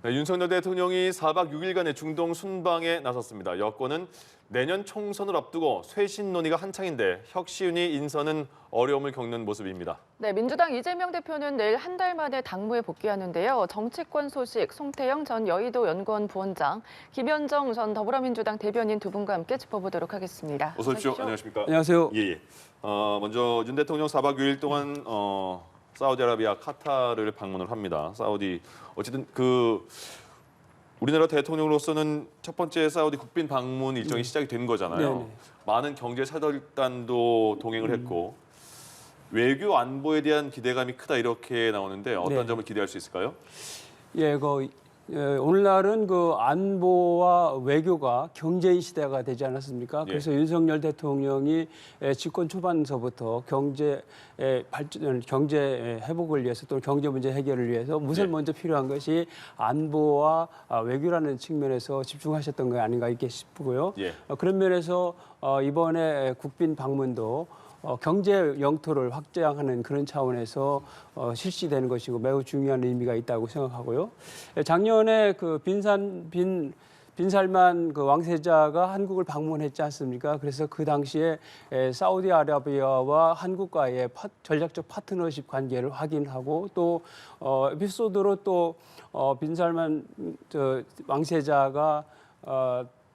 네, 윤석열 대통령이 4박 6일간의 중동 순방에 나섰습니다. 여권은 내년 총선을 앞두고 쇄신 논의가 한창인데 혁신위 인선은 어려움을 겪는 모습입니다. 네, 민주당 이재명 대표는 내일 한 달 만에 당무에 복귀하는데요. 정치권 소식 송태영 전 여의도 연구원 부원장, 김현정 전 더불어민주당 대변인 두 분과 함께 짚어보도록 하겠습니다. 어서 오십시오. 안녕하십니까? 안녕하세요. 예. 먼저 윤 대통령 4박 6일 동안 사우디아라비아, 카타르를 방문을 합니다. 사우디 어쨌든 우리나라 대통령으로서는 첫 번째 사우디 국빈 방문 일정이 시작이 된 거잖아요. 네네. 많은 경제 사절단도 동행을 했고 외교 안보에 대한 기대감이 크다 이렇게 나오는데 어떤 네. 점을 기대할 수 있을까요? 예, 오늘날은 안보와 외교가 경제의 시대가 되지 않았습니까? 그래서 윤석열 대통령이 집권 초반서부터 경제 발전, 경제 회복을 위해서 또 경제 문제 해결을 위해서 우선 먼저 필요한 것이 안보와 외교라는 측면에서 집중하셨던 거 아닌가 이렇게 싶고요. 그런 면에서 이번에 국빈 방문도 경제 영토를 확장하는 그런 차원에서 실시되는 것이고 매우 중요한 의미가 있다고 생각하고요. 작년에 빈살만 왕세자가 한국을 방문했지 않습니까? 그래서 그 당시에 사우디아라비아와 한국과의 전략적 파트너십 관계를 확인하고 또 에피소드로 또 빈살만 왕세자가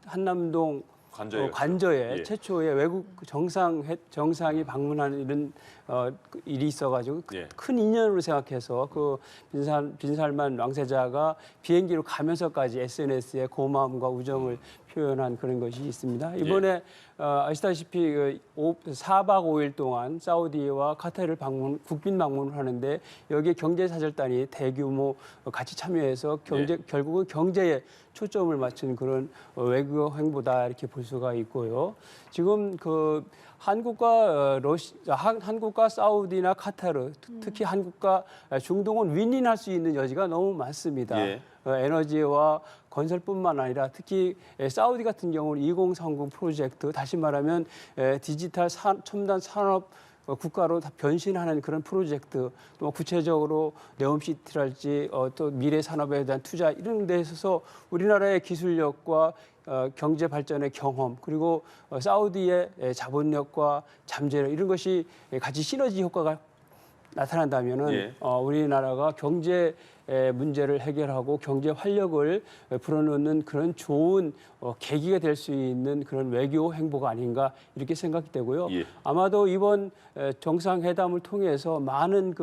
한남동 관저에 최초의 외국 정상이 방문하는 이런 일이 있어가지고 큰 인연으로 생각해서 빈살만 왕세자가 비행기로 가면서까지 SNS에 고마움과 우정을 표현한 그런 것이 있습니다. 이번에 아시다시피 4박 5일 동안 사우디와 카타르를 국빈 방문을 하는데 여기에 경제사절단이 대규모 같이 참여해서 결국은 경제에 초점을 맞춘 그런 외교 행보다 이렇게 볼 수가 있고요. 지금 한국과 사우디나 카타르, 특히 한국과 중동은 윈윈할 수 있는 여지가 너무 많습니다. 에너지와 건설뿐만 아니라 특히 사우디 같은 경우는 2030 프로젝트, 다시 말하면 디지털 첨단 산업 국가로 다 변신하는 그런 프로젝트, 또 구체적으로 네옴시티랄지 또 미래 산업에 대한 투자 이런 데 있어서 우리나라의 기술력과 경제 발전의 경험 그리고 사우디의 자본력과 잠재력 이런 것이 같이 시너지 효과가 나타난다면은 우리나라가 경제 문제를 해결하고 경제 활력을 불어넣는 그런 좋은 계기가 될 수 있는 그런 외교 행보가 아닌가 이렇게 생각이 되고요. 아마도 이번 정상회담을 통해서 많은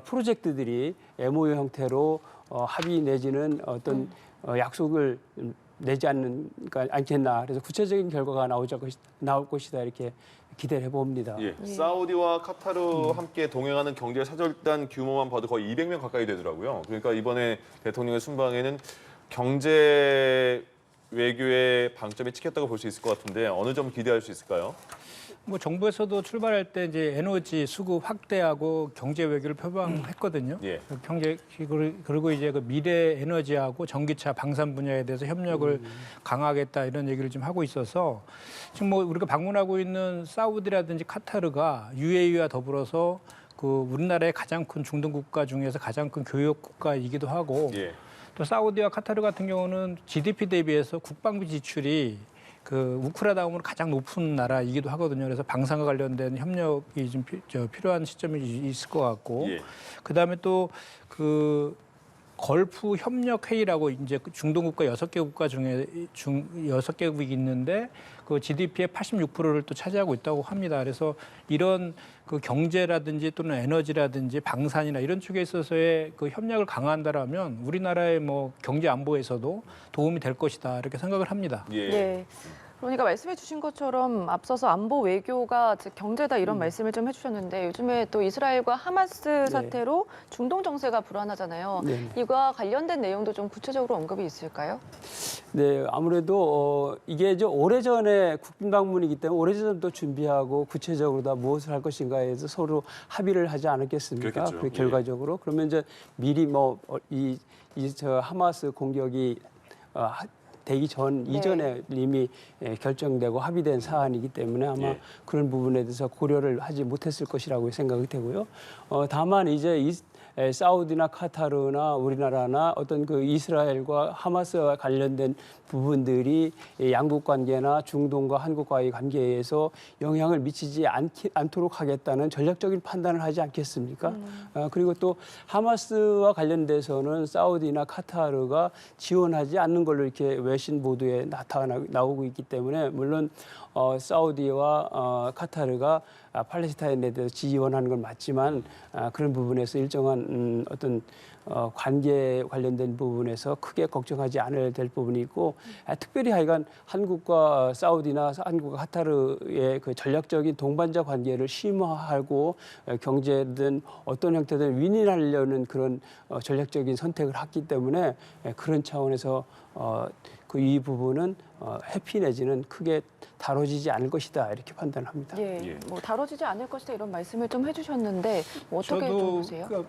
프로젝트들이 MOU 형태로 합의 내지는 어떤 약속을 내지 않겠나. 그래서 구체적인 결과가 나올 것이다 이렇게 기대를 해봅니다. 사우디와 카타르 함께 동행하는 경제 사절단 규모만 봐도 거의 200명 가까이 되더라고요. 그러니까 이번에 대통령의 순방에는 경제 외교의 방점이 찍혔다고 볼 수 있을 것 같은데 어느 점 기대할 수 있을까요? 정부에서도 출발할 때 이제 에너지 수급 확대하고 경제 외교를 표방했거든요. 그리고 이제 미래 에너지하고 전기차 방산 분야에 대해서 협력을 강화하겠다 이런 얘기를 좀 하고 있어서 지금 우리가 방문하고 있는 사우디라든지 카타르가 UAE와 더불어서 우리나라의 가장 큰 중동 국가 중에서 가장 큰 교역 국가이기도 하고 또 사우디와 카타르 같은 경우는 GDP 대비해서 국방비 지출이 우크라 다음으로 가장 높은 나라이기도 하거든요. 그래서 방산과 관련된 협력이 좀 필요한 시점이 있을 것 같고, 그 다음에 또 걸프 협력 회의라고 이제 중동 국가 6개 국가 중에 6개국이 있는데 GDP의 86%를 또 차지하고 있다고 합니다. 그래서 이런 경제라든지 또는 에너지라든지 방산이나 이런 쪽에 있어서의 협력을 강화한다라면 우리나라의 경제 안보에서도 도움이 될 것이다 이렇게 생각을 합니다. 그러니까 말씀해 주신 것처럼 앞서서 안보 외교가 즉 경제다 이런 말씀을 좀 해주셨는데 요즘에 또 이스라엘과 하마스 사태로 중동 정세가 불안하잖아요. 이와 관련된 내용도 좀 구체적으로 언급이 있을까요? 네, 아무래도 이게 오래전에 국빈 방문이기 때문에 오래전부터 준비하고 구체적으로 다 무엇을 할 것인가에 대해서 서로 합의를 하지 않았겠습니까? 결과적으로. 그러면 이제 미리 하마스 공격이 되기 이전에 이미 결정되고 합의된 사안이기 때문에 아마 그런 부분에 대해서 고려를 하지 못했을 것이라고 생각이 되고요. 다만 이제 사우디나 카타르나 우리나라나 어떤 그 이스라엘과 하마스와 관련된 부분들이 양국 관계나 중동과 한국과의 관계에서 영향을 미치지 않도록 하겠다는 전략적인 판단을 하지 않겠습니까? 그리고 또 하마스와 관련돼서는 사우디나 카타르가 지원하지 않는 걸로 이렇게 외신 보도에 나오고 있기 때문에 물론 사우디와 카타르가 팔레스타인에 대해서 지원하는 건 맞지만 그런 부분에서 일정한 어떤 관계에 관련된 부분에서 크게 걱정하지 않아야 될 부분이 있고 특별히 하여간 한국과 사우디나 한국과 카타르의 그 전략적인 동반자 관계를 심화하고 경제든 어떤 형태든 윈윈하려는 그런 전략적인 선택을 했기 때문에 그런 차원에서 그 이 부분은 해피 내지는 크게 다뤄지지 않을 것이다 이렇게 판단합니다. 예, 뭐 다뤄지지 않을 것이다 이런 말씀을 좀 해주셨는데 뭐 어떻게 좀 보세요?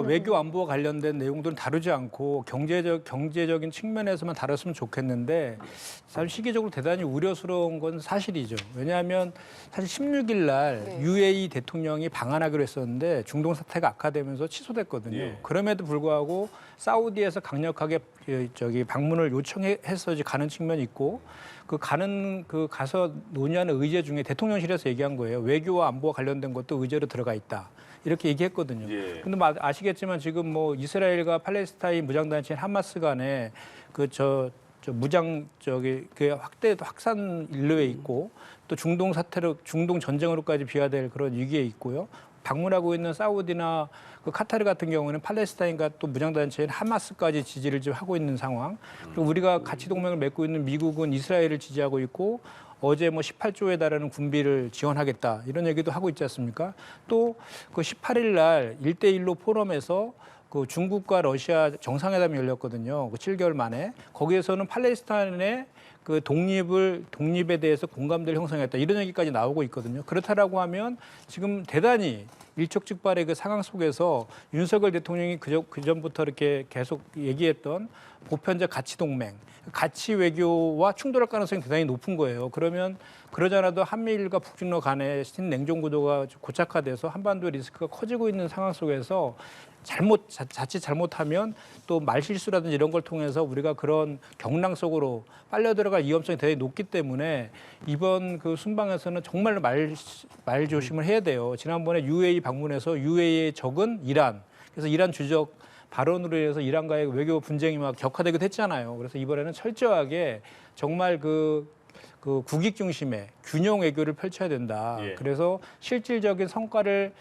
외교 안보와 관련된 내용들은 다루지 않고 경제적인 측면에서만 다뤘으면 좋겠는데 사실 시기적으로 대단히 우려스러운 건 사실이죠. 왜냐하면 사실 16일 날 UAE 대통령이 방한하기로 했었는데 중동 사태가 악화되면서 취소됐거든요. 그럼에도 불구하고 사우디에서 강력하게 방문을 요청해서 가는 측면이 있고 가서 논의하는 의제 중에 대통령실에서 얘기한 거예요. 외교와 안보와 관련된 것도 의제로 들어가 있다. 이렇게 얘기했거든요. 그런데 아시겠지만 지금 뭐 이스라엘과 팔레스타인 무장단체인 하마스 간에 확산 인류에 있고 또 중동 전쟁으로까지 비화될 그런 위기에 있고요. 방문하고 있는 사우디나 카타르 같은 경우는 팔레스타인과 또 무장단체인 하마스까지 지지를 지금 하고 있는 상황. 그리고 우리가 가치 동맹을 맺고 있는 미국은 이스라엘을 지지하고 있고 어제 뭐 18조에 달하는 군비를 지원하겠다 이런 얘기도 하고 있지 않습니까? 또 그 18일 날 1대1로 포럼에서 그 중국과 러시아 정상회담이 열렸거든요. 그 7개월 만에 거기에서는 팔레스타인의 그 독립에 대해서 공감대를 형성했다 이런 얘기까지 나오고 있거든요. 그렇다라고 하면 지금 대단히 일촉즉발의 그 상황 속에서 윤석열 대통령이 그 전부터 이렇게 계속 얘기했던 보편적 가치 동맹, 가치 외교와 충돌할 가능성이 대단히 높은 거예요. 그러면 그러지 않아도 한미일과 북중러 간의 신냉전 구도가 고착화돼서 한반도 리스크가 커지고 있는 상황 속에서 자칫 잘못하면 또 말실수라든지 이런 걸 통해서 우리가 그런 경랑 속으로 빨려 들어갈 위험성이 대단히 높기 때문에 이번 그 순방에서는 정말로 말 조심을 해야 돼요. 지난번에 UAE 방문해서 UAE의 적은 이란. 그래서 이란 주적 발언으로 인해서 이란과의 외교 분쟁이 막 격화되기도 했잖아요. 그래서 이번에는 철저하게 정말 그 국익 중심의 균형 외교를 펼쳐야 된다. 그래서 실질적인 성과를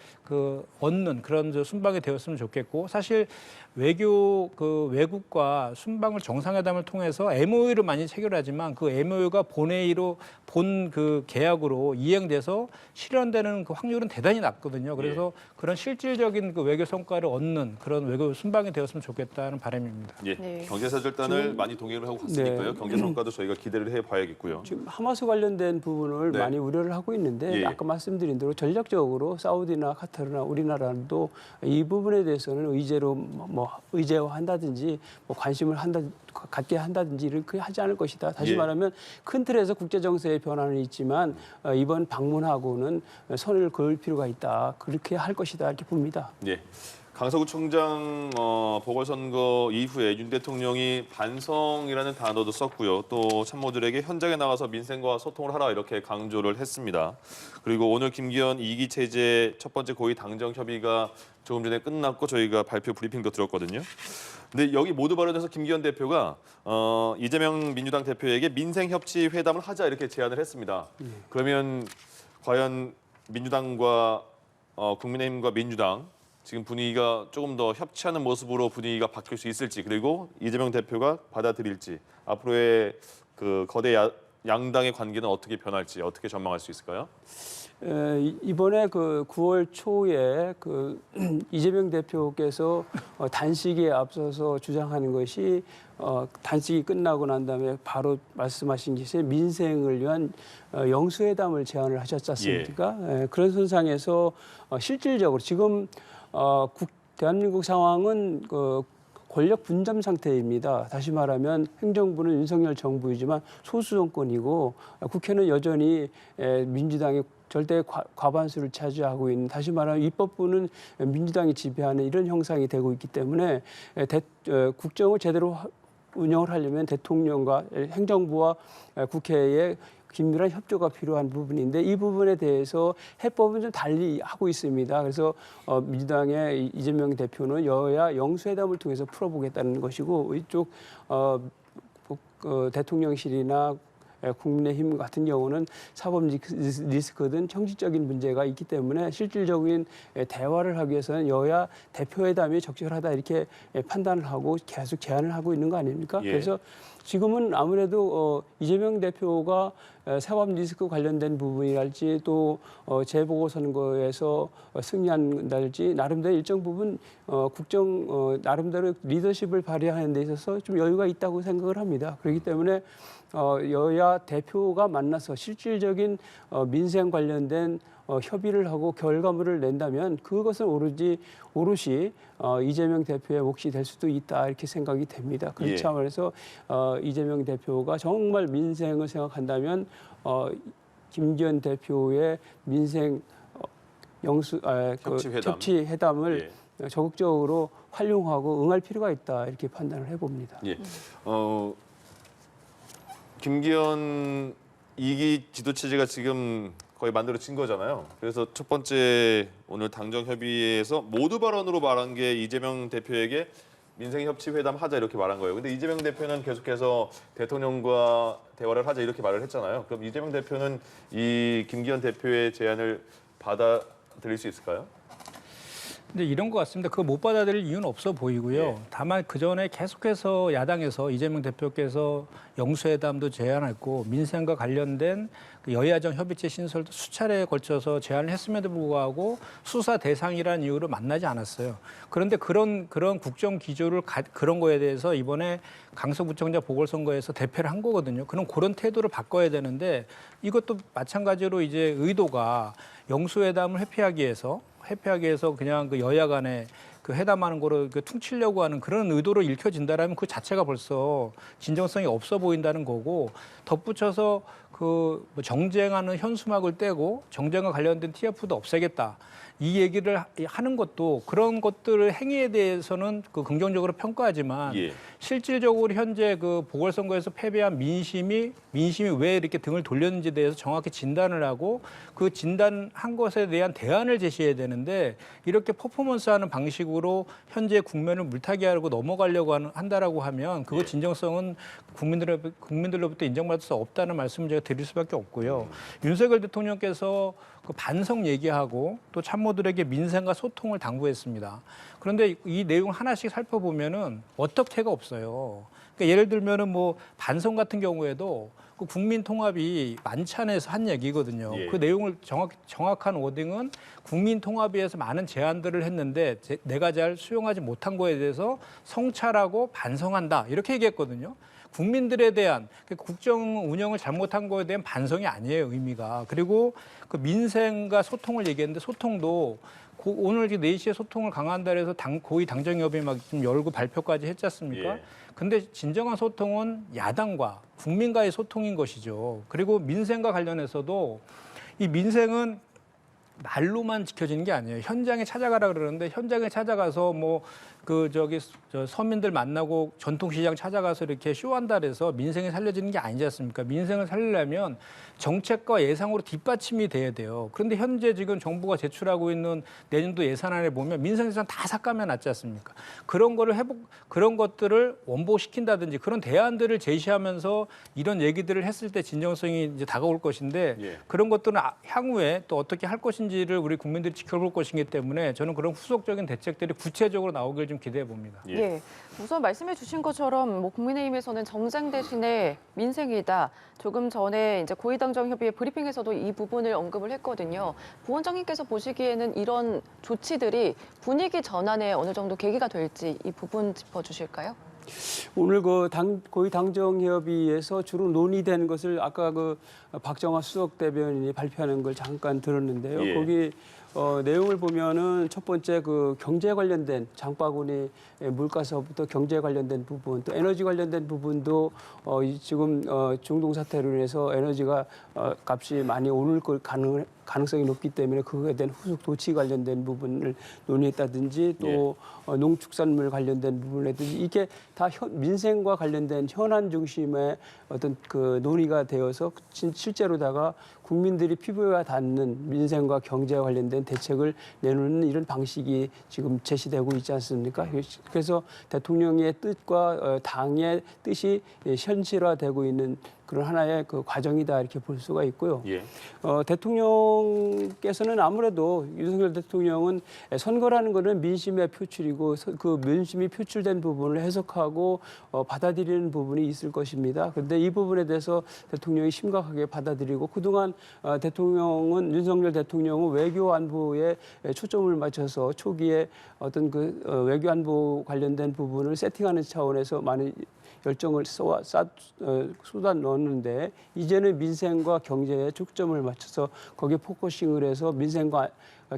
얻는 그런 순방이 되었으면 좋겠고 사실 외국과 순방을 정상회담을 통해서 MOU를 많이 체결하지만 그 MOU가 본회의로 본 그 계약으로 이행돼서 실현되는 그 확률은 대단히 낮거든요. 그래서 그런 실질적인 그 외교 성과를 얻는 그런 외교 순방이 되었으면 좋겠다는 바람입니다. 경제사절단을 많이 동행을 하고 갔으니까요. 경제 성과도 저희가 기대를 해봐야겠고요. 지금 하마스 관련된 부분을 많이 우려를 하고 있는데 아까 말씀드린 대로 전략적으로 사우디나 카타르나 우리나라도 이 부분에 대해서는 의제화한다든지 관심을 갖게 한다든지 이렇게 하지 않을 것이다. 다시 말하면 큰 틀에서 국제 정세의 변화는 있지만 이번 방문하고는 선을 그을 필요가 있다. 그렇게 할 것이다 이렇게 봅니다. 강서구청장 보궐선거 이후에 윤 대통령이 반성이라는 단어도 썼고요. 또 참모들에게 현장에 나가서 민생과 소통을 하라 이렇게 강조를 했습니다. 그리고 오늘 김기현 2기 체제 첫 번째 고위 당정 협의가 조금 전에 끝났고 저희가 발표 브리핑도 들었거든요. 근데 여기 모두 발언에서 김기현 대표가 이재명 민주당 대표에게 민생협치 회담을 하자 이렇게 제안을 했습니다. 그러면 과연 민주당과 국민의힘과 민주당 지금 분위기가 조금 더 협치하는 모습으로 분위기가 바뀔 수 있을지 그리고 이재명 대표가 받아들일지 앞으로의 그 거대 양당의 관계는 어떻게 변할지 어떻게 전망할 수 있을까요? 이번에 그 9월 초에 그 이재명 대표께서 단식에 앞서서 주장하는 것이 단식이 끝나고 난 다음에 바로 말씀하신 것이 민생을 위한 영수회담을 제안을 하셨지 않습니까? 그런 선상에서 실질적으로 지금 대한민국 상황은 권력 분점 상태입니다. 다시 말하면 행정부는 윤석열 정부이지만 소수 정권이고 국회는 여전히 민주당의 절대 과반수를 차지하고 있는, 다시 말하면 입법부는 민주당이 지배하는 이런 형상이 되고 있기 때문에 국정을 제대로 운영을 하려면 대통령과 행정부와 국회의 긴밀한 협조가 필요한 부분인데, 이 부분에 대해서 해법은 좀 달리 하고 있습니다. 그래서 민주당의 이재명 대표는 여야 영수회담을 통해서 풀어보겠다는 것이고, 이쪽 대통령실이나 국민의힘 같은 경우는 사법 리스크 등 정치적인 문제가 있기 때문에 실질적인 대화를 하기 위해서는 여야 대표회담이 적절하다 이렇게 판단을 하고 계속 제안을 하고 있는 거 아닙니까? 예. 그래서 지금은 아무래도 이재명 대표가 사법 리스크 관련된 부분이랄지 또 재보궐선거에서 승리한달지 나름대로 일정 부분 국정 나름대로 리더십을 발휘하는 데 있어서 좀 여유가 있다고 생각을 합니다. 그렇기 때문에 여야 대표가 만나서 실질적인 민생 관련된 협의를 하고 결과물을 낸다면 그것은 오롯이 이재명 대표의 몫이 될 수도 있다 이렇게 생각이 됩니다. 그렇지 예. 않아서 이재명 대표가 정말 민생을 생각한다면 김기현 대표의 민생 협치회담을 적극적으로 활용하고 응할 필요가 있다 이렇게 판단을 해봅니다. 예. 김기현 2기 지도 체제가 지금 거의 만들어진 거잖아요. 그래서 첫 번째 오늘 당정 협의에서 모두 발언으로 말한 게 이재명 대표에게 민생 협치 회담 하자 이렇게 말한 거예요. 근데 이재명 대표는 계속해서 대통령과 대화를 하자 이렇게 말을 했잖아요. 그럼 이재명 대표는 이 김기현 대표의 제안을 받아들일 수 있을까요? 근데 이런 것 같습니다. 그거 못 받아들일 이유는 없어 보이고요. 예. 다만 그 전에 계속해서 야당에서 이재명 대표께서 영수회담도 제안했고 민생과 관련된 그 여야정 협의체 신설도 수차례에 걸쳐서 제안을 했음에도 불구하고 수사 대상이라는 이유로 만나지 않았어요. 그런데 그런 국정 기조를 그런 거에 대해서 이번에 강서구청장 보궐선거에서 대패를 한 거거든요. 그런 태도를 바꿔야 되는데 이것도 마찬가지로 이제 의도가 영수회담을 회피하기 위해서 그냥 그 여야 간에 그 회담하는 거로 그 퉁치려고 하는 그런 의도로 읽혀진다라면 그 자체가 벌써 진정성이 없어 보인다는 거고, 덧붙여서 그 뭐 정쟁하는 현수막을 떼고 정쟁과 관련된 TF도 없애겠다. 이 얘기를 하는 것도 그런 것들의 행위에 대해서는 그 긍정적으로 평가하지만 예. 실질적으로 현재 그 보궐선거에서 패배한 민심이 왜 이렇게 등을 돌렸는지에 대해서 정확히 진단을 하고 그 진단한 것에 대한 대안을 제시해야 되는데 이렇게 퍼포먼스하는 방식으로 현재 국면을 물타기하려고 넘어가려고 한다라고 하면 그거 진정성은 국민들로부터 인정받을 수 없다는 말씀을 제가 드릴 수밖에 없고요. 윤석열 대통령께서 그 반성 얘기하고 또 참모들에게 민생과 소통을 당부했습니다. 그런데 이 내용 하나씩 살펴보면은 어떻게가 없어요. 그러니까 예를 들면은 뭐 반성 같은 경우에도 그 국민 통합이 만찬에서 한 얘기거든요. 예. 그 내용을 정확한 워딩은 국민 통합위에서 많은 제안들을 했는데 내가 잘 수용하지 못한 거에 대해서 성찰하고 반성한다 이렇게 얘기했거든요. 국민들에 대한 국정 운영을 잘못한 거에 대한 반성이 아니에요, 의미가. 그리고 그 민생과 소통을 얘기했는데 소통도 오늘 4시에 소통을 강화한다 해서 고위 당정협의 막 좀 열고 발표까지 했지 않습니까? 예. 근데 진정한 소통은 야당과 국민과의 소통인 것이죠. 그리고 민생과 관련해서도 이 민생은 말로만 지켜지는 게 아니에요. 현장에 찾아가라 그러는데 현장에 찾아가서 뭐 서민들 만나고 전통시장 찾아가서 이렇게 쇼한다 그래서 민생이 살려지는 게 아니지 않습니까? 민생을 살리려면 정책과 예상으로 뒷받침이 돼야 돼요. 그런데 현재 지금 정부가 제출하고 있는 내년도 예산안에 보면 민생 예산 다 삭감해 놨지 않습니까? 그런 것들을 원복시킨다든지 그런 대안들을 제시하면서 이런 얘기들을 했을 때 진정성이 이제 다가올 것인데 예. 그런 것들은 향후에 또 어떻게 할 것인지를 우리 국민들이 지켜볼 것이기 때문에 저는 그런 후속적인 대책들이 구체적으로 나오길 좀 기대해 봅니다. 예. 예. 우선 말씀해 주신 것처럼 뭐 국민의힘에서는 정쟁 대신에 민생이다. 조금 전에 이제 고위당정 협의회 브리핑에서도 이 부분을 언급을 했거든요. 부원장님께서 보시기에는 이런 조치들이 분위기 전환에 어느 정도 계기가 될지 이 부분 짚어주실까요? 오늘 고위 당정 협의에서 주로 논의된 것을 아까 박정화 수석 대변인이 발표하는 걸 잠깐 들었는데요. 예. 거기 내용을 보면은 첫 번째 그 경제 관련된 장바구니 물가서부터 경제 관련된 부분, 또 에너지 관련된 부분도 지금 중동 사태로 인해서 에너지가 값이 많이 오를 가능성이 높기 때문에 그거에 대한 후속 조치 관련된 부분을 논의했다든지 또 농축산물 관련된 부분이라든지 이게 다 민생과 관련된 현안 중심의 어떤 그 논의가 되어서 실제로다가 국민들이 피부에 닿는 민생과 경제와 관련된 대책을 내놓는 이런 방식이 지금 제시되고 있지 않습니까? 그래서 대통령의 뜻과 당의 뜻이 현실화되고 있는 그런 하나의 그 과정이다 이렇게 볼 수가 있고요. 예. 대통령께서는 아무래도 윤석열 대통령은 선거라는 것은 민심의 표출이고 그 민심이 표출된 부분을 해석하고 받아들이는 부분이 있을 것입니다. 그런데 이 부분에 대해서 대통령이 심각하게 받아들이고 그동안 윤석열 대통령은 외교 안보에 초점을 맞춰서 초기에 어떤 그 외교 안보 관련된 부분을 세팅하는 차원에서 많은 열정을 쏟아 넣었는데 이제는 민생과 경제에 초점을 맞춰서 거기에 포커싱을 해서 민생과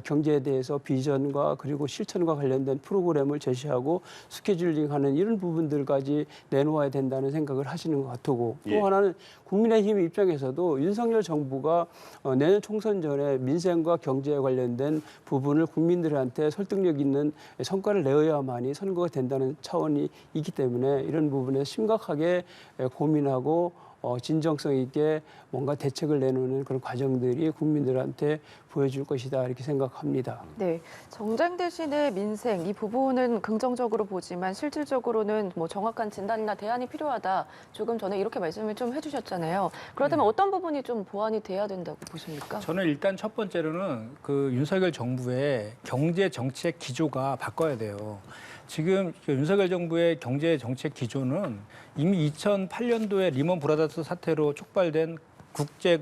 경제에 대해서 비전과 그리고 실천과 관련된 프로그램을 제시하고 스케줄링하는 이런 부분들까지 내놓아야 된다는 생각을 하시는 것 같고 또 하나는 국민의힘 입장에서도 윤석열 정부가 내년 총선 전에 민생과 경제에 관련된 부분을 국민들한테 설득력 있는 성과를 내어야만이 선거가 된다는 차원이 있기 때문에 이런 부분에 심각하게 고민하고 진정성 있게 뭔가 대책을 내놓는 그런 과정들이 국민들한테 보여줄 것이다 이렇게 생각합니다. 네, 정쟁 대신에 민생 이 부분은 긍정적으로 보지만 실질적으로는 뭐 정확한 진단이나 대안이 필요하다. 조금 전에 이렇게 말씀을 좀 해주셨잖아요. 그렇다면 어떤 부분이 좀 보완이 돼야 된다고 보십니까? 저는 일단 첫 번째로는 그 윤석열 정부의 경제 정책 기조가 바꿔야 돼요. 지금 윤석열 정부의 경제 정책 기조는 이미 2008년도에 리먼 브라더스 사태로 촉발된 국제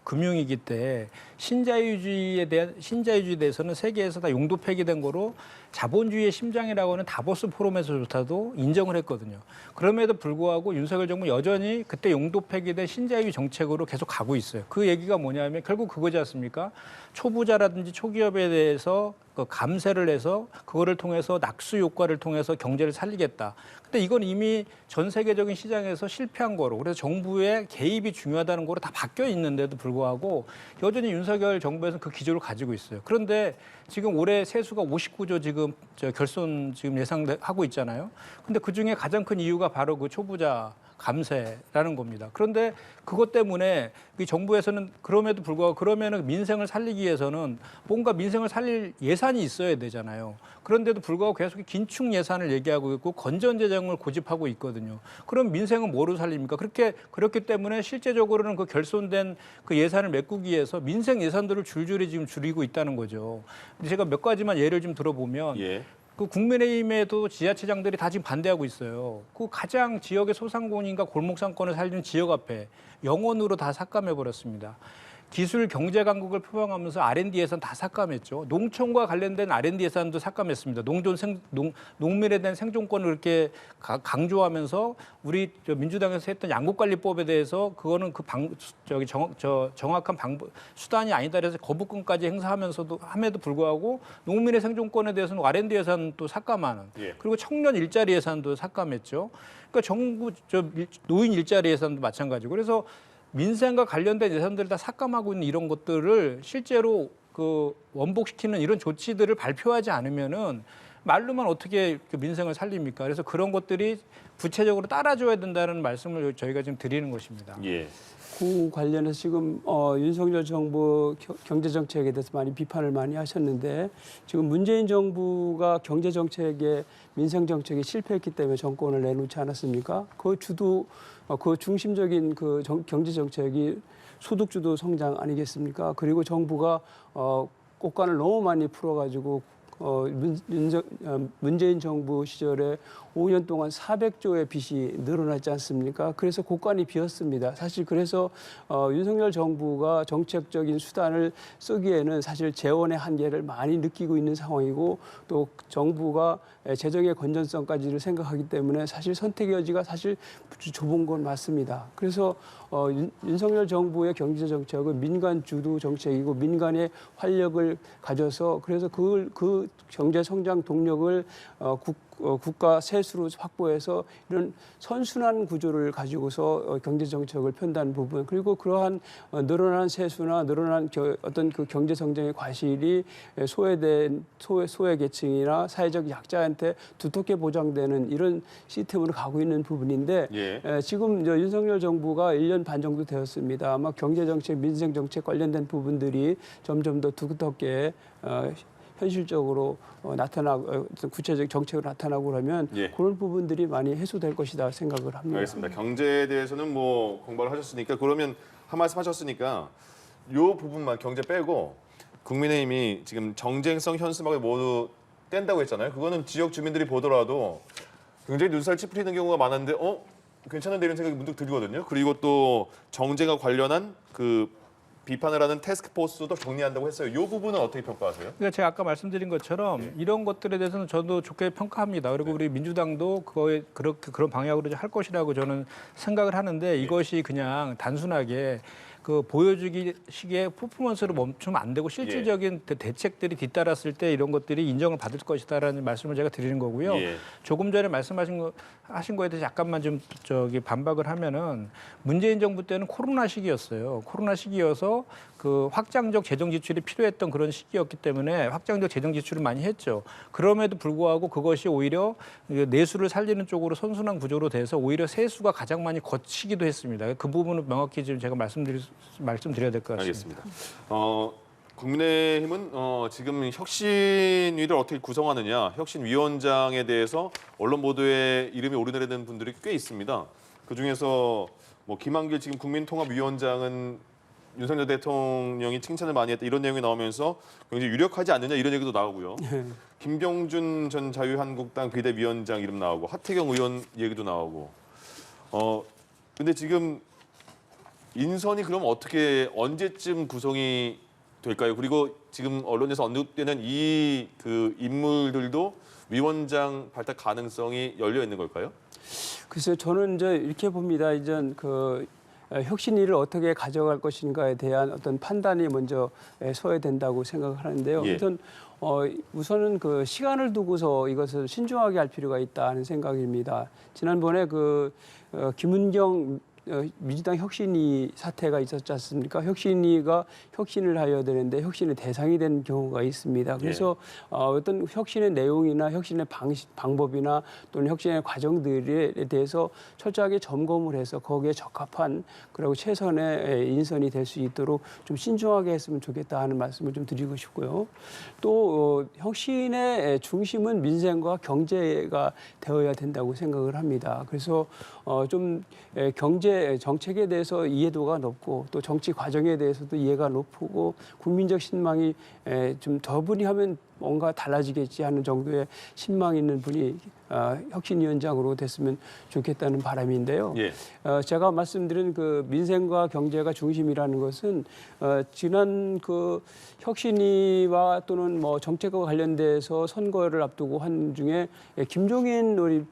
금융위기 때 신자유주의에 대해서는 세계에서 다 용도 폐기된 거로 자본주의의 심장이라고 하는 다보스 포럼에서조차도 인정을 했거든요. 그럼에도 불구하고 윤석열 정부 여전히 그때 용도 폐기된 신자유주의 정책으로 계속 가고 있어요. 그 얘기가 뭐냐면 결국 그거지 않습니까? 초부자라든지 초기업에 대해서 그 감세를 해서 그거를 통해서 낙수 효과를 통해서 경제를 살리겠다. 근데 이건 이미 전 세계적인 시장에서 실패한 거로 그래서 정부의 개입이 중요하다는 거로 다 바뀌어 있는데도 불구하고 여전히 윤석열 정부에서는 그 기조를 가지고 있어요. 그런데 지금 올해 세수가 59조 지금 결손 지금 예상하고 있잖아요. 근데 그 중에 가장 큰 이유가 바로 그 초부자 감세라는 겁니다. 그런데 그것 때문에 이 정부에서는 그럼에도 불구하고 그러면은 민생을 살리기 위해서는 뭔가 민생을 살릴 예산이 있어야 되잖아요. 그런데도 불구하고 계속 긴축 예산을 얘기하고 있고 건전 재정을 고집하고 있거든요. 그럼 민생은 뭐로 살립니까? 그렇기 때문에 실제적으로는 그 결손된 그 예산을 메꾸기 위해서 민생 예산들을 줄줄이 지금 줄이고 있다는 거죠. 근데 제가 몇 가지만 예를 좀 들어보면 그 국민의힘에도 지자체장들이 다 지금 반대하고 있어요. 그 가장 지역의 소상공인과 골목상권을 살리는 지역 앞에 영원으로 다 삭감해버렸습니다. 기술 경제 강국을 표방하면서 R&D 예산 다 삭감했죠. 농촌과 관련된 R&D 예산도 삭감했습니다. 농민에 대한 생존권을 이렇게 강조하면서 우리 민주당에서 했던 양국관리법에 대해서 그거는 정확한 수단이 아니다 그래서 거부권까지 함에도 불구하고 농민의 생존권에 대해서는 R&D 예산도 삭감하는 그리고 청년 일자리 예산도 삭감했죠. 그러니까 정부 노인 일자리 예산도 마찬가지고 그래서 민생과 관련된 예산들을 다 삭감하고 있는 이런 것들을 실제로 그 원복시키는 이런 조치들을 발표하지 않으면은 말로만 어떻게 민생을 살립니까? 그래서 그런 것들이 구체적으로 따라줘야 된다는 말씀을 저희가 지금 드리는 것입니다. 그 관련해서 지금 윤석열 정부 경제 정책에 대해서 많이 비판을 많이 하셨는데 지금 문재인 정부가 경제 정책에 민생 정책에 실패했기 때문에 정권을 내놓지 않았습니까? 그 중심적인 그 경제 정책이 소득주도 성장 아니겠습니까? 그리고 정부가 꽃간을 너무 많이 풀어가지고 문재인 정부 시절에 5년 동안 400조의 빚이 늘어났지 않습니까? 그래서 국간이 비었습니다. 사실 그래서 윤석열 정부가 정책적인 수단을 쓰기에는 사실 재원의 한계를 많이 느끼고 있는 상황이고 또 정부가 재정의 건전성까지를 생각하기 때문에 사실 선택의 여지가 사실 좁은 건 맞습니다. 그래서 윤석열 정부의 경제 정책은 민간 주도 정책이고 민간의 활력을 가져서 그래서 그 경제 성장 동력을 국가 세수로 확보해서 이런 선순환 구조를 가지고서 경제 정책을 편다는 부분 그리고 그러한 늘어난 세수나 늘어난 어떤 그 경제 성장의 과실이 소외된 소외계층이나 사회적 약자한테 두텁게 보장되는 이런 시스템으로 가고 있는 부분인데 지금 윤석열 정부가 1년 반 정도 되었습니다. 아마 경제 정책, 민생 정책 관련된 부분들이 점점 더 두텁게 현실적으로 나타나고 구체적 정책으로 나타나고 그러면 그런 부분들이 많이 해소될 것이다 생각을 합니다. 알겠습니다. 경제에 대해서는 뭐 공부를 하셨으니까 그러면 한 말씀 하셨으니까 요 부분만 경제 빼고 국민의힘이 지금 정쟁성 현수막을 모두 뗀다고 했잖아요. 그거는 지역 주민들이 보더라도 굉장히 눈살 찌푸리는 경우가 많은데 괜찮은데 이런 생각이 문득 들거든요. 그리고 또 정쟁과 관련한 그 비판을 하는 테스크포스도 정리한다고 했어요. 이 부분은 어떻게 평가하세요? 그러니까 제가 아까 말씀드린 것처럼 이런 것들에 대해서는 저도 좋게 평가합니다. 그리고 우리 민주당도 그거에 그런 방향으로 할 것이라고 저는 생각을 하는데 이것이 그냥 단순하게 그 보여주기식의 퍼포먼스로 멈추면 안 되고 실질적인 대책들이 뒤따랐을 때 이런 것들이 인정을 받을 것이다라는 말씀을 제가 드리는 거고요. 조금 전에 하신 거에 대해서 약간만 좀 반박을 하면은 문재인 정부 때는 코로나 시기였어요. 코로나 시기여서 그 확장적 재정 지출이 필요했던 그런 시기였기 때문에 확장적 재정 지출을 많이 했죠. 그럼에도 불구하고 그것이 오히려 내수를 살리는 쪽으로 선순환 구조로 돼서 오히려 세수가 가장 많이 거치기도 했습니다. 그 부분은 명확히 지금 제가 말씀드려야 될 것 같습니다. 알겠습니다. 국민의힘은 지금 혁신위를 어떻게 구성하느냐, 혁신위원장에 대해서 언론 보도에 이름이 오르내리는 분들이 꽤 있습니다. 그 중에서 뭐 김한길 지금 국민통합위원장은 윤석열 대통령이 칭찬을 많이 했다 이런 내용이 나오면서 굉장히 유력하지 않느냐 이런 얘기도 나오고요. 김병준 전 자유한국당 비대위원장 이름 나오고 하태경 의원 얘기도 나오고. 근데 지금 인선이 그럼 언제쯤 구성이 될까요? 그리고 지금 언론에서 언급되는 이 그 인물들도 위원장 발탁 가능성이 열려 있는 걸까요? 글쎄요, 저는 이제 이렇게 봅니다. 이제 그 혁신위를 어떻게 가져갈 것인가에 대한 어떤 판단이 먼저 소외된다고 생각을 하는데요. 우선은 그 시간을 두고서 이것을 신중하게 할 필요가 있다는 생각입니다. 지난번에 김은경 민주당 혁신위 사태가 있었지 않습니까? 혁신위가 혁신을 하여야 되는데 혁신의 대상이 된 경우가 있습니다. 그래서 어떤 혁신의 내용이나 혁신의 방법이나 또는 혁신의 과정들에 대해서 철저하게 점검을 해서 거기에 적합한 그리고 최선의 인선이 될 수 있도록 좀 신중하게 했으면 좋겠다 하는 말씀을 좀 드리고 싶고요. 또 혁신의 중심은 민생과 경제가 되어야 된다고 생각을 합니다. 그래서 좀 경제 정책에 대해서 이해도가 높고 또 정치 과정에 대해서도 이해가 높고 국민적 신망이 좀 더분이 하면 뭔가 달라지겠지 하는 정도의 신망 있는 분이 혁신위원장으로 됐으면 좋겠다는 바람인데요. 제가 말씀드린 그 민생과 경제가 중심이라는 것은 지난 그 혁신위와 또는 뭐 정책과 관련돼서 선거를 앞두고 한 중에 김종인 우리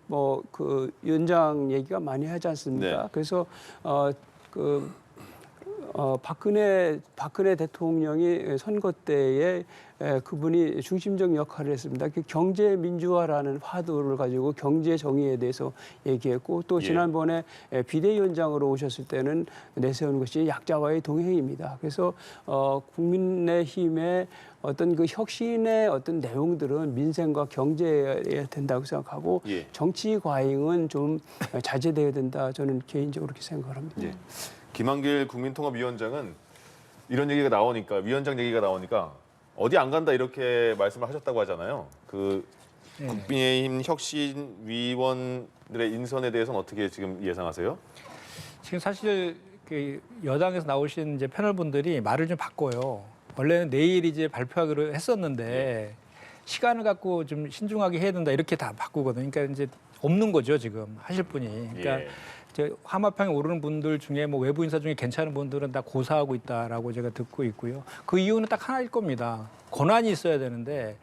그 위원장 얘기가 많이 하지 않습니까? 그래서 박근혜 대통령이 선거 때에 그분이 중심적 역할을 했습니다. 경제 민주화라는 화두를 가지고 경제 정의에 대해서 얘기했고 또 지난번에 비대위원장으로 오셨을 때는 내세운 것이 약자와의 동행입니다. 그래서 국민의힘의 어떤 그 혁신의 어떤 내용들은 민생과 경제에 된다고 생각하고 정치 과잉은 좀 자제돼야 된다. 저는 개인적으로 그렇게 생각을 합니다. 김한길 국민통합위원장은 이런 얘기가 나오니까 위원장 얘기가 나오니까 어디 안 간다 이렇게 말씀을 하셨다고 하잖아요. 국민의힘 혁신위원들의 인선에 대해서는 어떻게 지금 예상하세요? 지금 사실 그 여당에서 나오신 이제 패널분들이 말을 좀 바꿔요. 원래는 내일 이제 발표하기로 했었는데 시간을 갖고 좀 신중하게 해야 된다 이렇게 다 바꾸거든요. 그러니까 이제 없는 거죠 지금 하실 분이. 그러니까 예. 이제 하마평에 오르는 분들 중에 뭐 외부 인사 중에 괜찮은 분들은 다 고사하고 있다라고 제가 듣고 있고요. 그 이유는 딱 하나일 겁니다. 권한이 있어야 되는데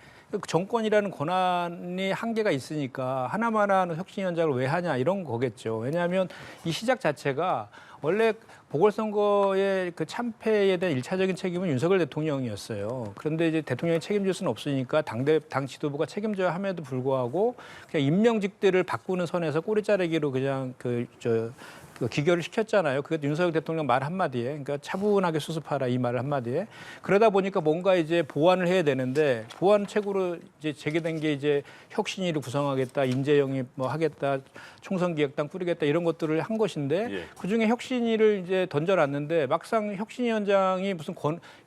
정권이라는 권한이 한계가 있으니까 하나만한 혁신위원장을 왜 하냐 이런 거겠죠. 왜냐하면 이 시작 자체가 원래 보궐선거의 그 참패에 대한 일차적인 책임은 윤석열 대통령이었어요. 그런데 이제 대통령이 책임질 수는 없으니까 당 지도부가 책임져야 함에도 불구하고 그냥 임명직들을 바꾸는 선에서 꼬리 자르기로 그냥 그 기결을 시켰잖아요. 그게 윤석열 대통령 말 한마디에, 그러니까 차분하게 수습하라 이 말 한마디에. 그러다 보니까 뭔가 이제 보완을 해야 되는데 보완 책으로 이제 제기된 게 이제 혁신위를 구성하겠다, 인재영입 뭐 하겠다, 총선기획당 꾸리겠다 이런 것들을 한 것인데 예. 그중에 혁신위를 이제 던져놨는데 막상 혁신위원장이 무슨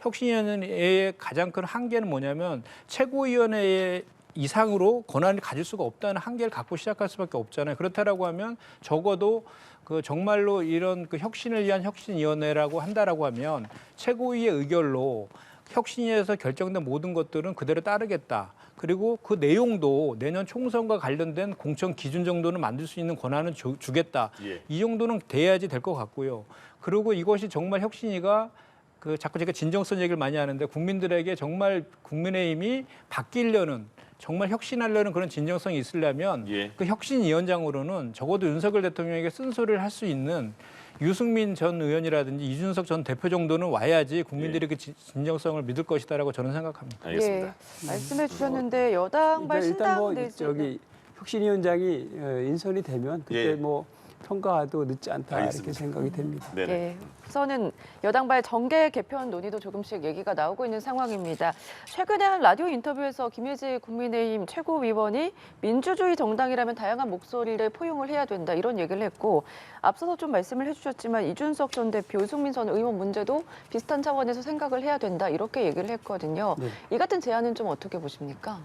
혁신위원회의 가장 큰 한계는 뭐냐면 최고위원회의 이상으로 권한을 가질 수가 없다는 한계를 갖고 시작할 수밖에 없잖아요. 그렇다라고 하면 적어도 그 정말로 이런 그 혁신을 위한 혁신위원회라고 한다라고 하면 최고위의 의결로 혁신위에서 결정된 모든 것들은 그대로 따르겠다. 그리고 그 내용도 내년 총선과 관련된 공천 기준 정도는 만들 수 있는 권한은 주겠다. 예. 이 정도는 돼야지 될 것 같고요. 그리고 이것이 정말 혁신위가 그 자꾸 제가 진정성 얘기를 많이 하는데 국민들에게 정말 국민의힘이 바뀌려는 정말 혁신하려는 그런 진정성이 있으려면 예. 그 혁신위원장으로는 적어도 윤석열 대통령에게 쓴소리를 할 수 있는 유승민 전 의원이라든지 이준석 전 대표 정도는 와야지 국민들이 그 진정성을 믿을 것이다라고 저는 생각합니다. 알겠습니다. 예, 말씀해 주셨는데 여당발 일단 뭐 신당 내지 저기 혁신위원장이 인선이 되면 그때 예. 뭐 평가도 늦지 않다 알겠습니다. 이렇게 생각이 됩니다. 네네. 예, 우선은 여당발 정계 개편 논의도 조금씩 얘기가 나오고 있는 상황입니다. 최근에 한 라디오 인터뷰에서 김예지 국민의힘 최고위원이 민주주의 정당이라면 다양한 목소리를 포용을 해야 된다 이런 얘기를 했고 앞서서 좀 말씀을 해주셨지만 이준석 전 대표, 유승민 전 의원 문제도 비슷한 차원에서 생각을 해야 된다 이렇게 얘기를 했거든요. 네. 이 같은 제안은 좀 어떻게 보십니까?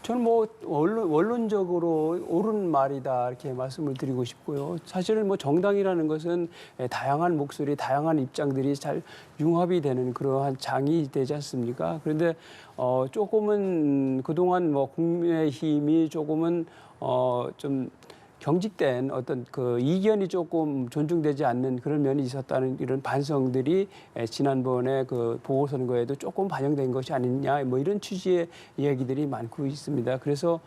저는 뭐 원론적으로 옳은 말이다 이렇게 말씀을 드리고 싶고요. 사실은 뭐 정당이라는 것은 다양한 목소리, 다양한 입장들이 잘 융합이 되는 그러한 장이 되지 않습니까? 그런데 조금은 그동안 뭐 국민의힘이 조금은 좀 경직된 어떤 그 이견이 조금 존중되지 않는 그런 면이 있었다는 이런 반성들이 지난번에 그 보궐선거에도 조금 반영된 것이 아니냐 뭐 이런 취지의 이야기들이 많고 있습니다. 그래서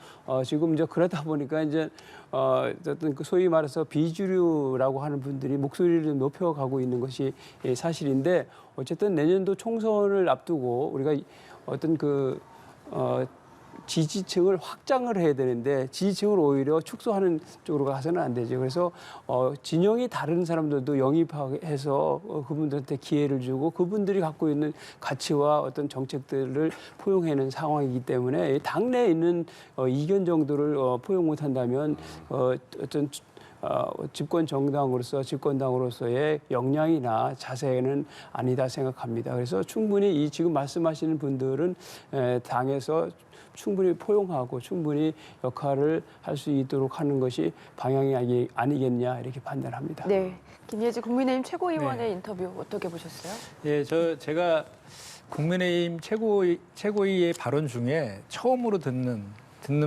지금 이제 그러다 보니까 이제 어떤 그 소위 말해서 비주류라고 하는 분들이 목소리를 높여가고 있는 것이 사실인데 어쨌든 내년도 총선을 앞두고 우리가 어떤 그 지지층을 확장을 해야 되는데 지지층을 오히려 축소하는 쪽으로 가서는 안 되죠. 그래서 진영이 다른 사람들도 영입해서 그분들한테 기회를 주고 그분들이 갖고 있는 가치와 어떤 정책들을 포용하는 상황이기 때문에 당내에 있는 이견 정도를 포용 못한다면 어떤 집권 정당으로서 집권당으로서의 역량이나 자세는 아니다 생각합니다. 그래서 충분히 이 지금 말씀하시는 분들은 당에서 충분히 포용하고 충분히 역할을 할 수 있도록 하는 것이 방향이 아니겠냐 이렇게 판단합니다. 네, 김예지 국민의힘 최고위원의 네. 인터뷰 어떻게 보셨어요? 예, 제가 국민의힘 최고위의 발언 중에 처음으로 듣는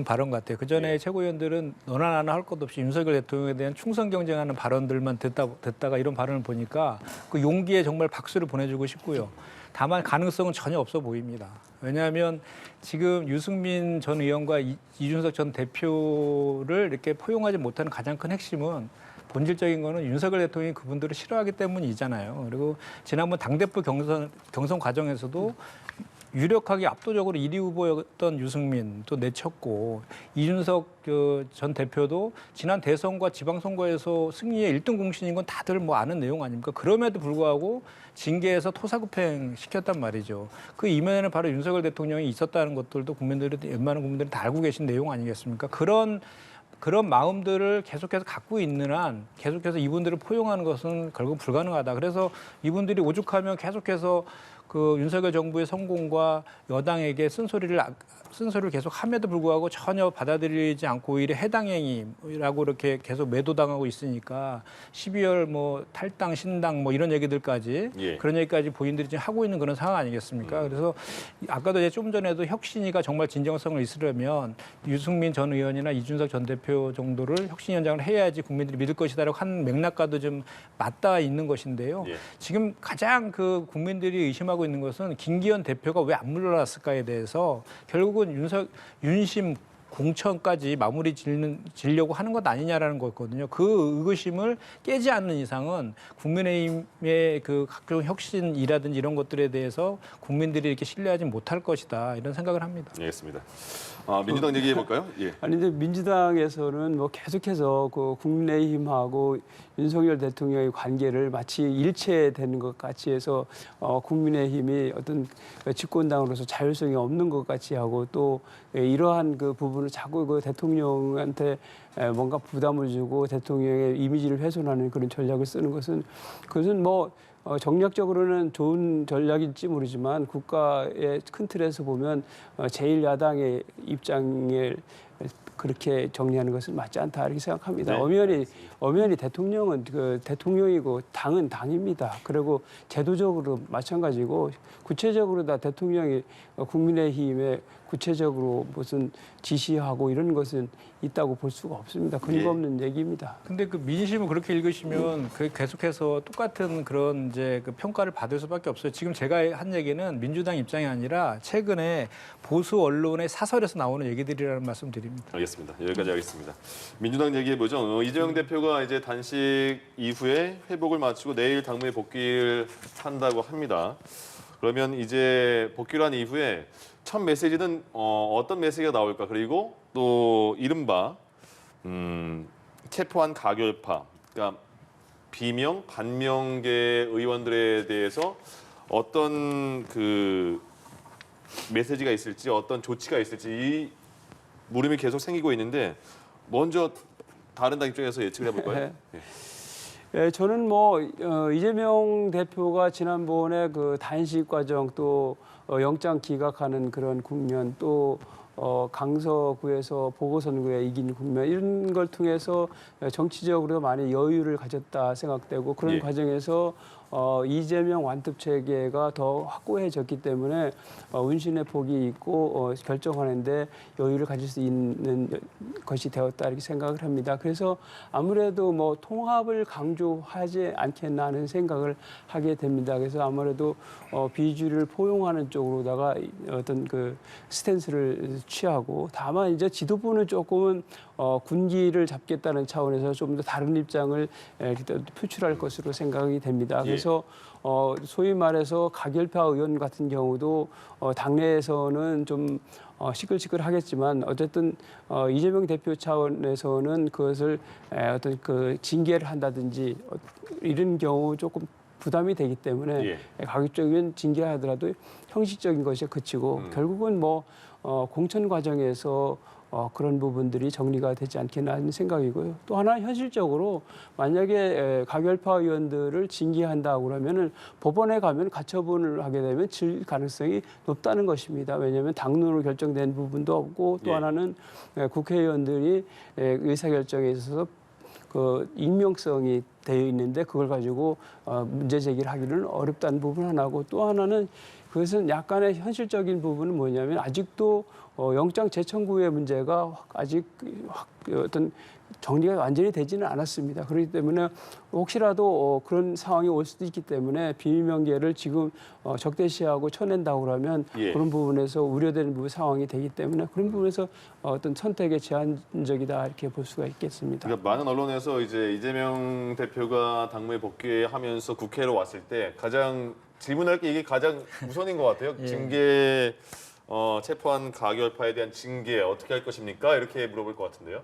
발언 같아요. 그 전에 최고위원들은 너나 나나 할 것 없이 윤석열 대통령에 대한 충성 경쟁하는 발언들만 듣다가 이런 발언을 보니까 그 용기에 정말 박수를 보내주고 싶고요. 다만 가능성은 전혀 없어 보입니다. 왜냐하면 지금 유승민 전 의원과 이준석 전 대표를 이렇게 포용하지 못하는 가장 큰 핵심은 본질적인 거는 윤석열 대통령이 그분들을 싫어하기 때문이잖아요. 그리고 지난번 당대표 경선 과정에서도 유력하게 압도적으로 1위 후보였던 유승민 또 내쳤고 이준석 전 대표도 지난 대선과 지방선거에서 승리의 1등 공신인 건 다들 뭐 아는 내용 아닙니까? 그럼에도 불구하고 징계해서 토사구팽 시켰단 말이죠. 그 이면에는 바로 윤석열 대통령이 있었다는 것들도 웬만한 국민들이 다 알고 계신 내용 아니겠습니까? 그런 마음들을 계속해서 갖고 있는 한 계속해서 이분들을 포용하는 것은 결국 불가능하다. 그래서 이분들이 오죽하면 계속해서 그 윤석열 정부의 성공과 여당에게 쓴소리를 계속 함에도 불구하고 전혀 받아들이지 않고 오히려 해당 행위라고 이렇게 계속 매도당하고 있으니까 12월 뭐 탈당, 신당 뭐 이런 얘기들까지 예. 그런 얘기까지 본인들이 지금 하고 있는 그런 상황 아니겠습니까? 그래서 아까도 이제 좀 전에도 혁신위가 정말 진정성을 있으려면 유승민 전 의원이나 이준석 전 대표 정도를 혁신위원장을 해야지 국민들이 믿을 것이다라고 한 맥락과도 좀 맞닿아 있는 것인데요. 예. 지금 가장 그 국민들이 의심하고 있는 것은 김기현 대표가 왜 안 물러났을까에 대해서 결국은 윤심 공천까지 마무리 지려고 하는 것 아니냐라는 거거든요. 그 의구심을 깨지 않는 이상은 국민의힘의 그 각종 혁신이라든지 이런 것들에 대해서 국민들이 이렇게 신뢰하지 못할 것이다 이런 생각을 합니다. 알겠습니다. 민주당 얘기해 볼까요? 예. 아니 근데 민주당에서는 뭐 계속해서 그 국민의힘하고 윤석열 대통령의 관계를 마치 일체되는 것 같이 해서 국민의힘이 어떤 집권당으로서 자율성이 없는 것 같이 하고 또 이러한 그 부분을 자꾸 그 대통령한테 뭔가 부담을 주고 대통령의 이미지를 훼손하는 그런 전략을 쓰는 것은 그것은 뭐 정략적으로는 좋은 전략일지 모르지만 국가의 큰 틀에서 보면 제1야당의 입장을 그렇게 정리하는 것은 맞지 않다 이렇게 생각합니다. 네. 엄연히 대통령은 그 대통령이고 당은 당입니다. 그리고 제도적으로 마찬가지고 구체적으로 다 대통령이 국민의힘에 구체적으로 무슨 지시하고 이런 것은 있다고 볼 수가 없습니다. 근거 없는 얘기입니다. 근데 그 민심을 그렇게 읽으시면 그 계속해서 똑같은 그런 이제 그 평가를 받을 수밖에 없어요. 지금 제가 한 얘기는 민주당 입장이 아니라 최근에 보수 언론의 사설에서 나오는 얘기들이라는 말씀 드립니다. 알겠습니다. 여기까지 하겠습니다. 민주당 얘기해 보죠. 이재명 대표가 이제 단식 이후에 회복을 마치고 내일 당무에 복귀를 한다고 합니다. 그러면 이제 복귀를 한 이후에 첫 메시지는 어떤 메시지가 나올까? 그리고 또 이른바 체포한 가결파, 그러니까 비명, 반명계 의원들에 대해서 어떤 그 메시지가 있을지, 어떤 조치가 있을지 이 물음이 계속 생기고 있는데 먼저 다른 당 입장에서 예측을 해볼까요? 예, 저는 뭐 이재명 대표가 지난번에 그 단식 과정 또 영장 기각하는 그런 국면 또 강서구에서 보궐선거에 이긴 국면 이런 걸 통해서 정치적으로 많이 여유를 가졌다 생각되고 그런 예. 과정에서 이재명 완투 체계가 더 확고해졌기 때문에 운신의 폭이 있고 결정하는데 여유를 가질 수 있는 것이 되었다 이렇게 생각을 합니다. 그래서 아무래도 뭐 통합을 강조하지 않겠나 하는 생각을 하게 됩니다. 그래서 아무래도 비주류를 포용하는 쪽으로다가 어떤 그 스탠스를 취하고 다만 이제 지도부는 조금은 군기를 잡겠다는 차원에서 좀 더 다른 입장을 표출할 것으로 생각이 됩니다. 그래서 소위 말해서 가결파 의원 같은 경우도 당내에서는 좀 시끌시끌하겠지만 어쨌든 이재명 대표 차원에서는 그것을 어떤 그 징계를 한다든지 이런 경우 조금 부담이 되기 때문에 가급적이면 징계하더라도 형식적인 것에 그치고 결국은 뭐 공천 과정에서 그런 부분들이 정리가 되지 않겠나 하는 생각이고요. 또 하나 현실적으로 만약에 가결파 의원들을 징계한다고 그러면은 법원에 가면 가처분을 하게 되면 질 가능성이 높다는 것입니다. 왜냐하면 당론으로 결정된 부분도 없고 또 하나는 국회의원들이 의사결정에 있어서 그 익명성이 되어 있는데 그걸 가지고 문제 제기를 하기는 어렵다는 부분 하나고 또 하나는 그것은 약간의 현실적인 부분은 뭐냐면 아직도 영장 재청구의 문제가 아직 어떤 정리가 완전히 되지는 않았습니다. 그렇기 때문에 혹시라도 그런 상황이 올 수도 있기 때문에 비밀명계를 지금 적대시하고 쳐낸다고 그러면 그런 부분에서 우려되는 부분 상황이 되기 때문에 그런 부분에서 어떤 선택의 제한적이다 이렇게 볼 수가 있겠습니다. 그러니까 많은 언론에서 이제 이재명 대표가 당무에 복귀하면서 국회로 왔을 때 가장 질문할 게 이게 가장 우선인 것 같아요. 징계 체포한 가결파에 대한 징계 어떻게 할 것입니까? 이렇게 물어볼 것 같은데요.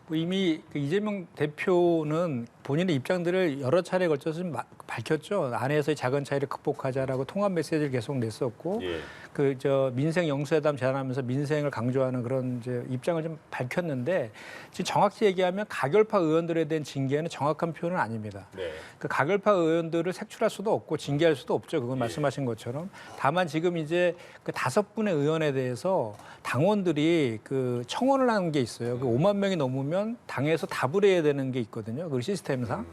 뭐 이미 그 이재명 대표는 본인의 입장들을 여러 차례에 걸쳐서 좀 밝혔죠. 안에서의 작은 차이를 극복하자라고 통합 메시지를 계속 냈었고, 예. 그 민생 영수회담 제안하면서 민생을 강조하는 그런 이제 입장을 좀 밝혔는데, 지금 정확히 얘기하면 가결파 의원들에 대한 징계는 정확한 표현은 아닙니다. 네. 그 가결파 의원들을 색출할 수도 없고 징계할 수도 없죠. 그건 말씀하신 것처럼. 다만 지금 이제 그 5분의 의원에 대해서 당원들이 그 청원을 하는 게 있어요. 그 5만 명이 넘으면 당에서 답을 해야 되는 게 있거든요. 그 시스템상.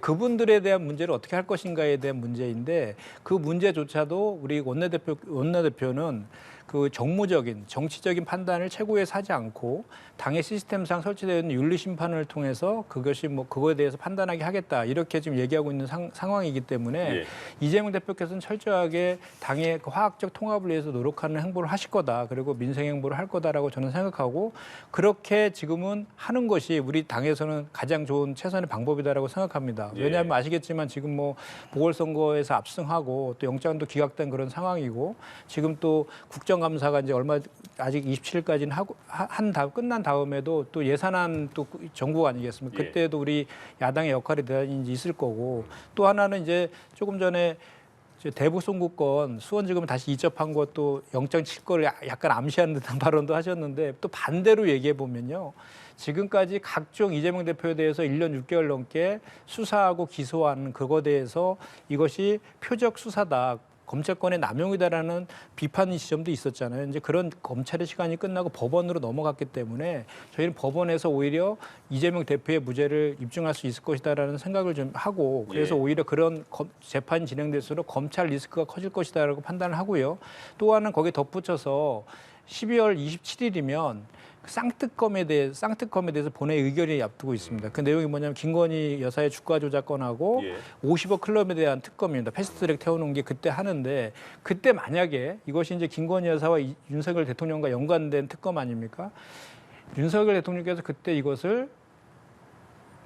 그분들에 대한 문제를 어떻게 할 것인가에 대한 문제인데, 그 문제조차도 우리 원내대표는 그 정무적인 정치적인 판단을 최고위에서 하지 않고 당의 시스템상 설치되어 있는 윤리 심판을 통해서 그것이 뭐 그거에 대해서 판단하게 하겠다, 이렇게 지금 얘기하고 있는 상황이기 때문에 예. 이재명 대표께서는 철저하게 당의 그 화학적 통합을 위해서 노력하는 행보를 하실 거다, 그리고 민생 행보를 할 거다라고 저는 생각하고, 그렇게 지금은 하는 것이 우리 당에서는 가장 좋은 최선의 방법이다라고 생각합니다. 예. 왜냐하면 아시겠지만 지금 뭐 보궐선거에서 압승하고 또 영장도 기각된 그런 상황이고, 지금 또 국정감사가 이제 아직 27일까지는 하고 끝난 다음에도 또 예산안 또 정부 아니겠습니까? 예. 그때도 우리 야당의 역할이 대단히 있을 거고, 또 하나는 이제 조금 전에 대북 송구권 수원지검에 다시 이첩한 것도 영장 칠 거를 약간 암시하는 듯한 발언도 하셨는데, 또 반대로 얘기해 보면요, 지금까지 각종 이재명 대표에 대해서 1년 6개월 넘게 수사하고 기소한 그거에 대해서 이것이 표적 수사다, 검찰권의 남용이다라는 비판 지점도 있었잖아요. 이제 그런 검찰의 시간이 끝나고 법원으로 넘어갔기 때문에 저희는 법원에서 오히려 이재명 대표의 무죄를 입증할 수 있을 것이다라는 생각을 좀 하고, 그래서 예. 오히려 그런 재판이 진행될수록 검찰 리스크가 커질 것이다라고 판단을 하고요. 또 하나는 거기에 덧붙여서 12월 27일이면 쌍특검에 대해서 본회의 의결이 앞두고 있습니다. 그 내용이 뭐냐면 김건희 여사의 주가 조작건하고 예. 50억 클럽에 대한 특검입니다. 패스트트랙 태워놓은 게 그때 하는데, 그때 만약에 이것이 이제 김건희 여사와 윤석열 대통령과 연관된 특검 아닙니까? 윤석열 대통령께서 그때 이것을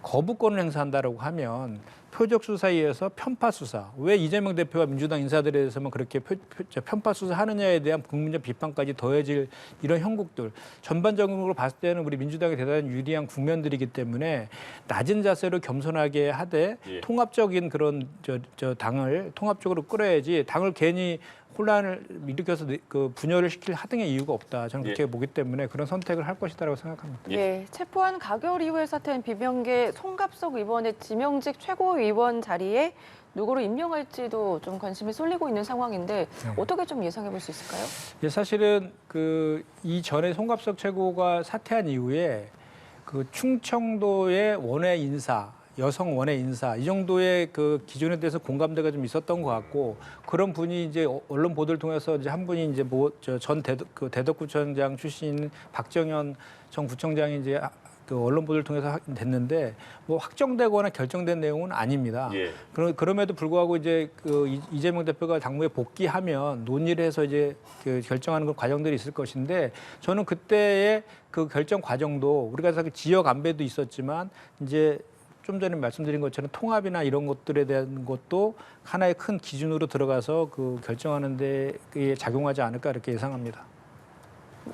거부권을 행사한다라고 하면 표적 수사에 의해서 편파 수사, 왜 이재명 대표와 민주당 인사들에 대해서만 그렇게 편파 수사하느냐에 대한 국민적 비판까지 더해질 이런 형국들, 전반적으로 봤을 때는 우리 민주당이 대단히 유리한 국면들이기 때문에 낮은 자세로 겸손하게 하되 예. 통합적인 그런 당을 통합적으로 끌어야지, 당을 괜히 혼란을 일으켜서 그 분열을 시킬 하등의 이유가 없다, 저는 그렇게 예. 보기 때문에 그런 선택을 할 것이다라고 생각합니다. 예, 체포한 가결 이후에 사퇴한 비명계 송갑석 의원의 지명직 최고위원 자리에 누구를 임명할지도 좀 관심이 쏠리고 있는 상황인데, 어떻게 좀 예상해 볼 수 있을까요? 예, 사실은 그 이전에 송갑석 최고가 사퇴한 이후에 그 충청도의 원외 인사, 여성 원외 인사, 이 정도의 그 기준에 대해서 공감대가 좀 있었던 것 같고, 그런 분이 이제 언론 보도를 통해서 이제 한 분이 이제 전 대덕구청장 출신 박정현 전 구청장이 이제 그 언론 보도를 통해서 됐는데, 뭐 확정되거나 결정된 내용은 아닙니다. 예. 그럼에도 불구하고 이제 그 이재명 대표가 당무에 복귀하면 논의를 해서 이제 그 결정하는 그 과정들이 있을 것인데, 저는 그때의 그 결정 과정도 우리가 사실 지역 안배도 있었지만, 이제 좀 전에 말씀드린 것처럼 통합이나 이런 것들에 대한 것도 하나의 큰 기준으로 들어가서 그 결정하는 데 작용하지 않을까, 이렇게 예상합니다.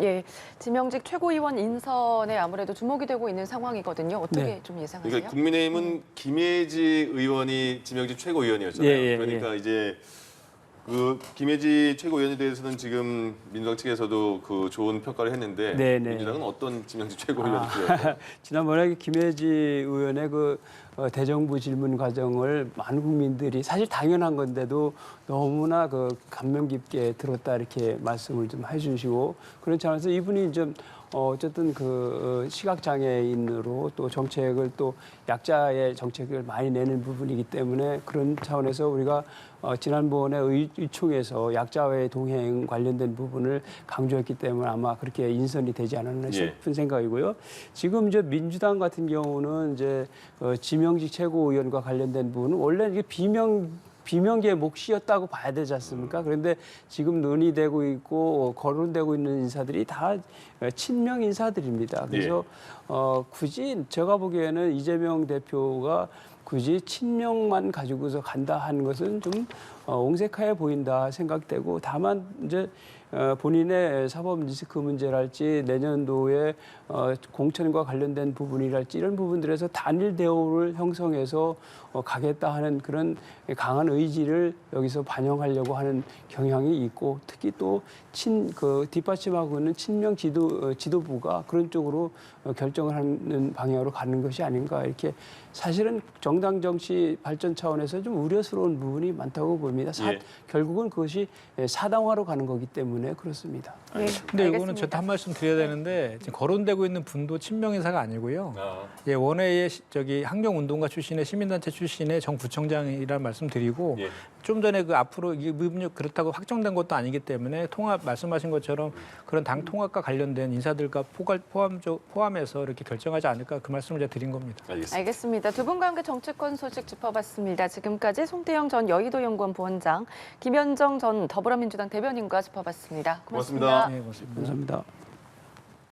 예, 지명직 최고위원 인선에 아무래도 주목이 되고 있는 상황이거든요. 어떻게 네. 좀 예상하세요? 그러니까 국민의힘은 김혜지 의원이 지명직 최고위원이었잖아요. 예. 그러니까 이제 그 김혜지 최고위원에 대해서는 지금 민주당 측에서도 그 좋은 평가를 했는데, 네. 민주당은 어떤 지명직 최고위원이 필요할까요? 지난번에 김혜지 의원의 그 대정부 질문 과정을 많은 국민들이 사실 당연한 건데도 너무나 그 감명 깊게 들었다, 이렇게 말씀을 좀 해주시고, 그런 차원에서 이분이 좀 어쨌든 그 시각장애인으로 또 정책을, 또 약자의 정책을 많이 내는 부분이기 때문에, 그런 차원에서 우리가 지난번에 의총에서 약자와의 동행 관련된 부분을 강조했기 때문에 아마 그렇게 인선이 되지 않았나 싶은 생각이고요. 지금 이제 민주당 같은 경우는 이제 지명직 최고위원과 관련된 부분은 원래 이게 비명계의 몫이었다고 봐야 되지 않습니까? 그런데 지금 논의되고 있고 거론되고 있는 인사들이 다 친명 인사들입니다. 그래서 굳이 제가 보기에는 이재명 대표가 굳이 친명만 가지고서 간다 하는 것은 좀 옹색해 보인다 생각되고, 다만 이제 본인의 사법 리스크 문제랄지 내년도에 공천과 관련된 부분이랄지 이런 부분들에서 단일 대우를 형성해서 가겠다 하는 그런 강한 의지를 여기서 반영하려고 하는 경향이 있고 특히 또 뒷받침하고 있는 친명 지도부가 그런 쪽으로 결정을 하는 방향으로 가는 것이 아닌가 이렇게 사실은 정당 정치 발전 차원에서 좀 우려스러운 부분이 많다고 봅니다. 예. 결국은 그것이 사당화로 가는 거기 때문에 그렇습니다. 네, 근데 이거는 알겠습니다. 저도 한 말씀 드려야 되는데 지금 거론되고 있는 분도 친명 인사가 아니고요. 아. 예, 원외의 환경운동가 출신의 시민단체 출신의 정부청장이라는 말씀 드리고 예. 좀 전에 그 앞으로 이게 그렇다고 확정된 것도 아니기 때문에 통합 말씀하신 것처럼 그런 당 통합과 관련된 인사들과 포함해서 이렇게 결정하지 않을까 그 말씀을 제가 드린 겁니다. 알겠습니다. 두 분과 함께 정치권 소식 짚어봤습니다. 지금까지 송태영 전 여의도연구원 부원장, 김현정 전 더불어민주당 대변인과 짚어봤습니다. 고맙습니다. 고맙습니다. 네, 고맙습니다. 감사합니다.